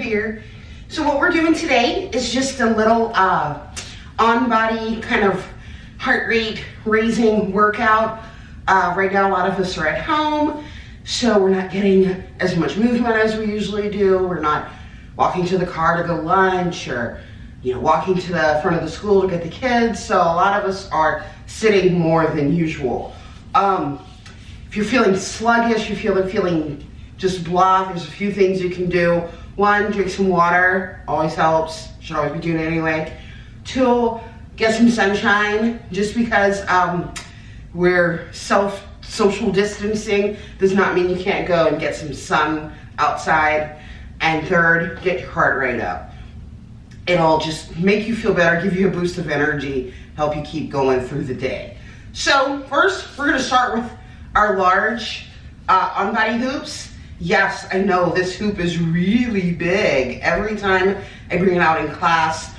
here. So what we're doing today is just a little on-body kind of heart rate raising workout. Right now a lot of us are at home, so we're not getting as much movement as we usually do. We're not walking to the car to go lunch, or walking to the front of the school to get the kids. So a lot of us are sitting more than usual. If you're feeling sluggish, you're feeling just blah, there's a few things you can do. One, drink some water, always helps, should always be doing it anyway. Two, get some sunshine, just because we're social distancing does not mean you can't go and get some sun outside. And third, get your heart rate up. It'll just make you feel better, give you a boost of energy, help you keep going through the day. So first, we're gonna start with our large on-body hoops. Yes, I know this hoop is really big. Every time I bring it out in class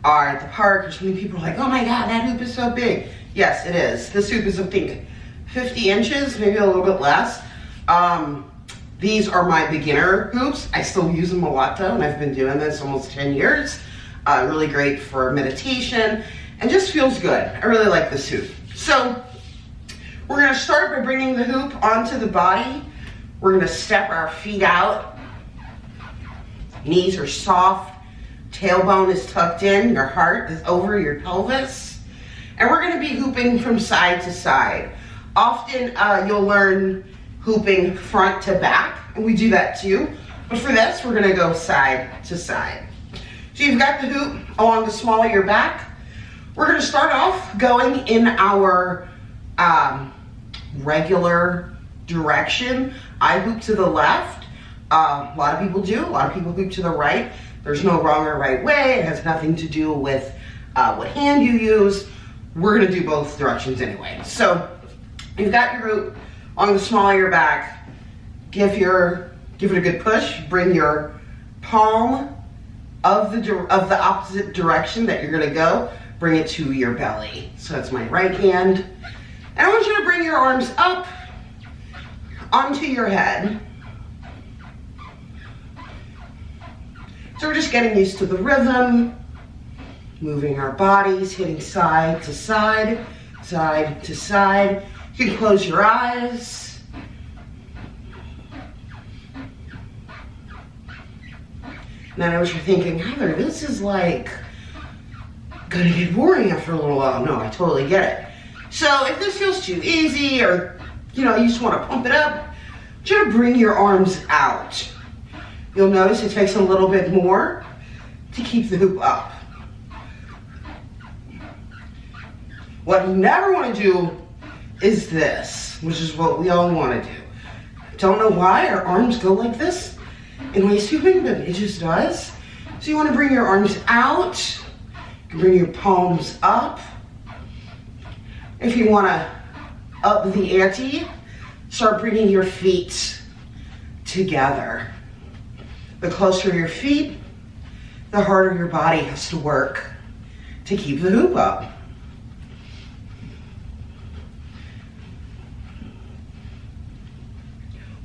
or at the park or something, people are like, oh my God, that hoop is so big. Yes, it is. This hoop is, I think, 50 inches, maybe a little bit less. These are my beginner hoops. I still use them a lot though, and I've been doing this almost 10 years. Really great for meditation and just feels good. I really like this hoop. So we're gonna start by bringing the hoop onto the body. We're gonna step our feet out. Knees are soft, tailbone is tucked in, your heart is over your pelvis. And we're gonna be hooping from side to side. Often you'll learn hooping front to back, and we do that too. But for this, we're gonna go side to side. So you've got the hoop along the small of your back. We're gonna start off going in our regular direction. I hoop to the left. A lot of people do. A lot of people hoop to the right. There's no wrong or right way. It has nothing to do with what hand you use. We're gonna do both directions anyway. So you've got your hoop on the small of your back. Give it a good push. Bring your palm of the opposite direction that you're gonna go. Bring it to your belly. So that's my right hand. And I want you to bring your arms up onto your head. So we're just getting used to the rhythm, moving our bodies, hitting side to side, side to side. You can close your eyes. And I know what you're thinking, Heather, this is like gonna get boring after a little while. No, I totally get it. So if this feels too easy, or you just want to pump it up, you're gonna bring your arms out. You'll notice it takes a little bit more to keep the hoop up. What you never want to do is this, which is what we all want to do. Don't know why our arms go like this in waist hooping, but it just does. So you want to bring your arms out. You can bring your palms up. If you want to up the ante, start bringing your feet together. The closer your feet, the harder your body has to work to keep the hoop up.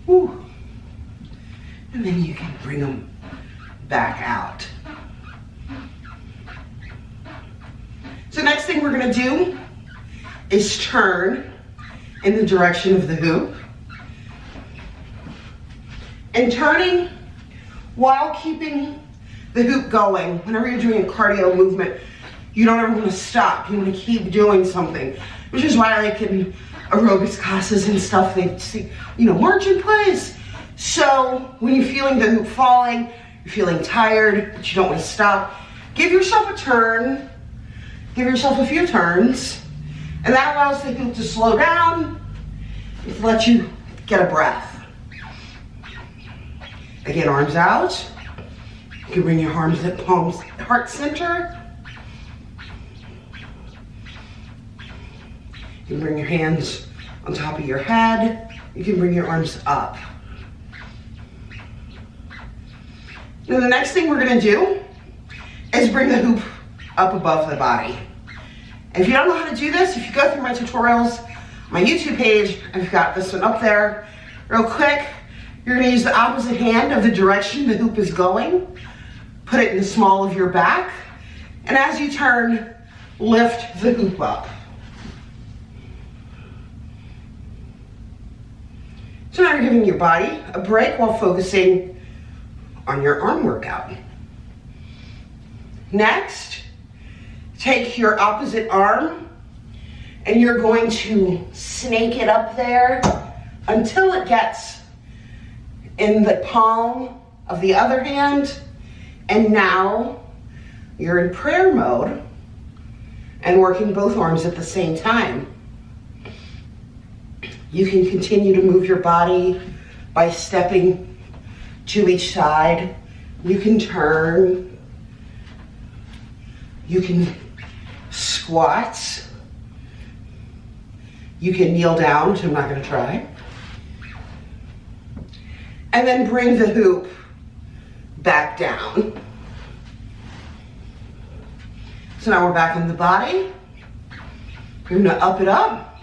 Woo. And then you can bring them back out. So next thing we're gonna do is turn in the direction of the hoop. And turning while keeping the hoop going. Whenever you're doing a cardio movement, you don't ever want to stop. You want to keep doing something, which is why like in aerobics classes and stuff, they say, march in place. So when you're feeling the hoop falling, you're feeling tired, but you don't want to stop, give yourself a turn, give yourself a few turns, and that allows the hoop to slow down. It lets you get a breath. Again, arms out. You can bring your arms at palms, heart center. You can bring your hands on top of your head. You can bring your arms up. Now the next thing we're gonna do is bring the hoop up above the body. And if you don't know how to do this, if you go through my tutorials, my YouTube page, I've got this one up there. Real quick, you're gonna use the opposite hand of the direction the hoop is going. put it in the small of your back. And as you turn, lift the hoop up. So now you're giving your body a break while focusing on your arm workout. Next, take your opposite arm and you're going to snake it up there until it gets in the palm of the other hand. And now you're in prayer mode and working both arms at the same time. You can continue to move your body by stepping to each side. You can turn. You can squat. You can kneel down, which I'm not going to try. And then bring the hoop back down. So now we're back on the body. We're going to up it up.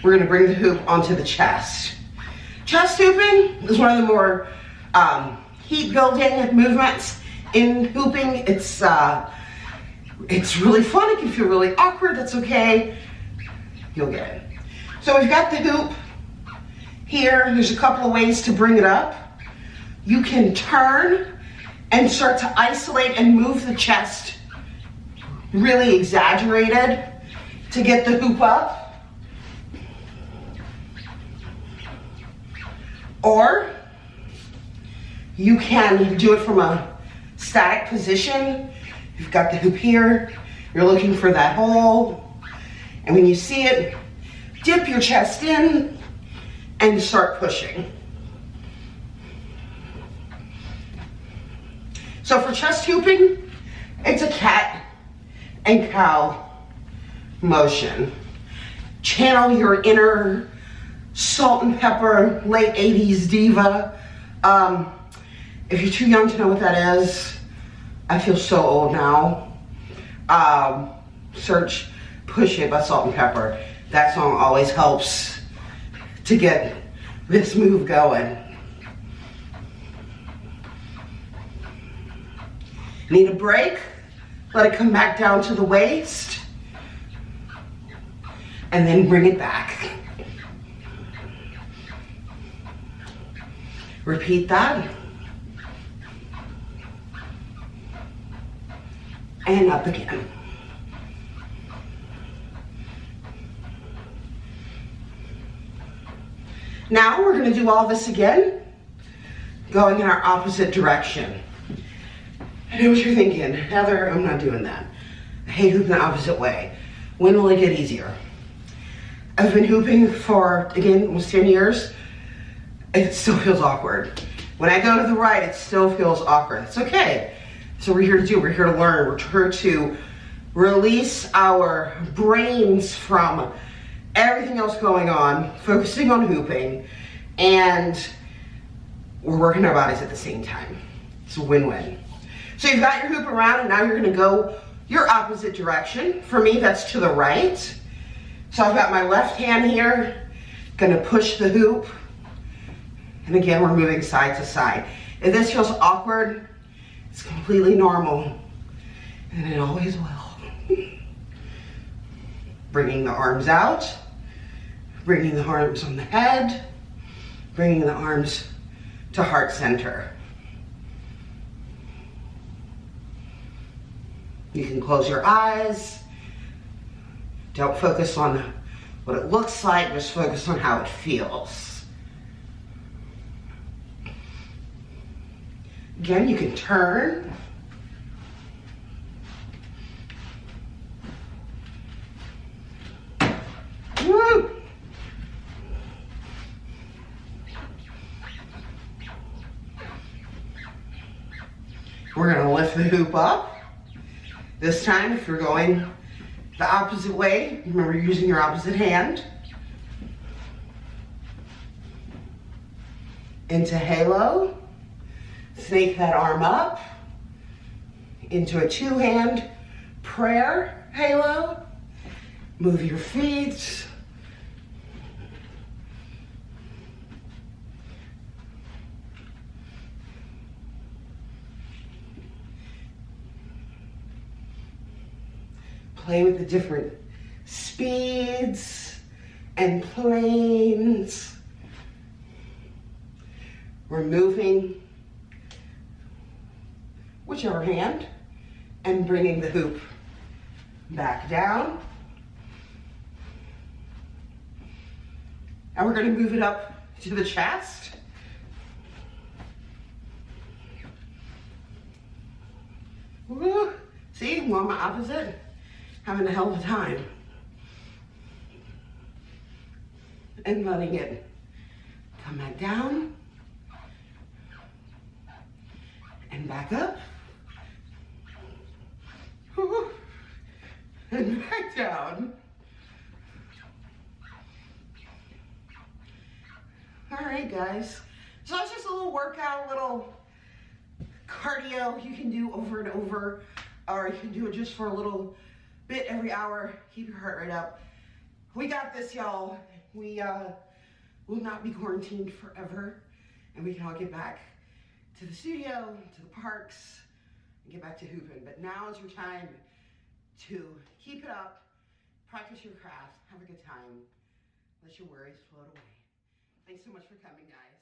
We're going to bring the hoop onto the chest. Chest hooping is one of the more heat building movements in hooping. It's really fun. It can feel really awkward. That's okay. You'll get it. So we've got the hoop here. There's a couple of ways to bring it up. You can turn and start to isolate and move the chest really exaggerated to get the hoop up. Or you can do it from a static position. You've got the hoop here, you're looking for that hole, and when you see it, dip your chest in and start pushing. So for chest hooping, it's a cat and cow motion. Channel your inner salt and pepper, late 80s diva. If you're too young to know what that is, I feel so old now. Search Push It by Salt-N-Pepa. That song always helps to get this move going. Need a break? Let it come back down to the waist. And then bring it back. Repeat that. And up again. Now we're going to do all this again, going in our opposite direction. I know what you're thinking, Heather, I'm not doing that. I hate hooping the opposite way. When will it get easier? I've been hooping for, again, almost 10 years. It still feels awkward. When I go to the right, it still feels awkward. It's okay. So we're here to do, we're here to learn. We're here to release our brains from everything else going on, focusing on hooping, and we're working our bodies at the same time. It's a win-win. So you've got your hoop around, and now you're gonna go your opposite direction. For me, that's to the right. So I've got my left hand here, gonna push the hoop. And again, we're moving side to side. If this feels awkward, it's completely normal, and it always will. Bringing the arms out, bringing the arms on the head, bringing the arms to heart center. You can close your eyes. Don't focus on what it looks like, just focus on how it feels. Again, you can turn. Woo! We're gonna lift the hoop up. This time, if you're going the opposite way, remember you're using your opposite hand. Into halo. Snake that arm up into a two-hand prayer halo. Move your feet. play with the different speeds and planes. We're moving whichever hand and bringing the hoop back down. And we're going to move it up to the chest. Woo. See, mama opposite, having a hell of a time. And letting it come back down and back up. Woo. And back down. All right, guys. So that's just a little workout, a little cardio you can do over and over, or you can do it just for a little bit every hour. Keep your heart rate up. We got this, y'all. We will not be quarantined forever, and we can all get back to the studio, to the parks, and get back to hooping. But now is your time to keep it up, practice your craft, have a good time, let your worries float away. Thanks so much for coming, guys.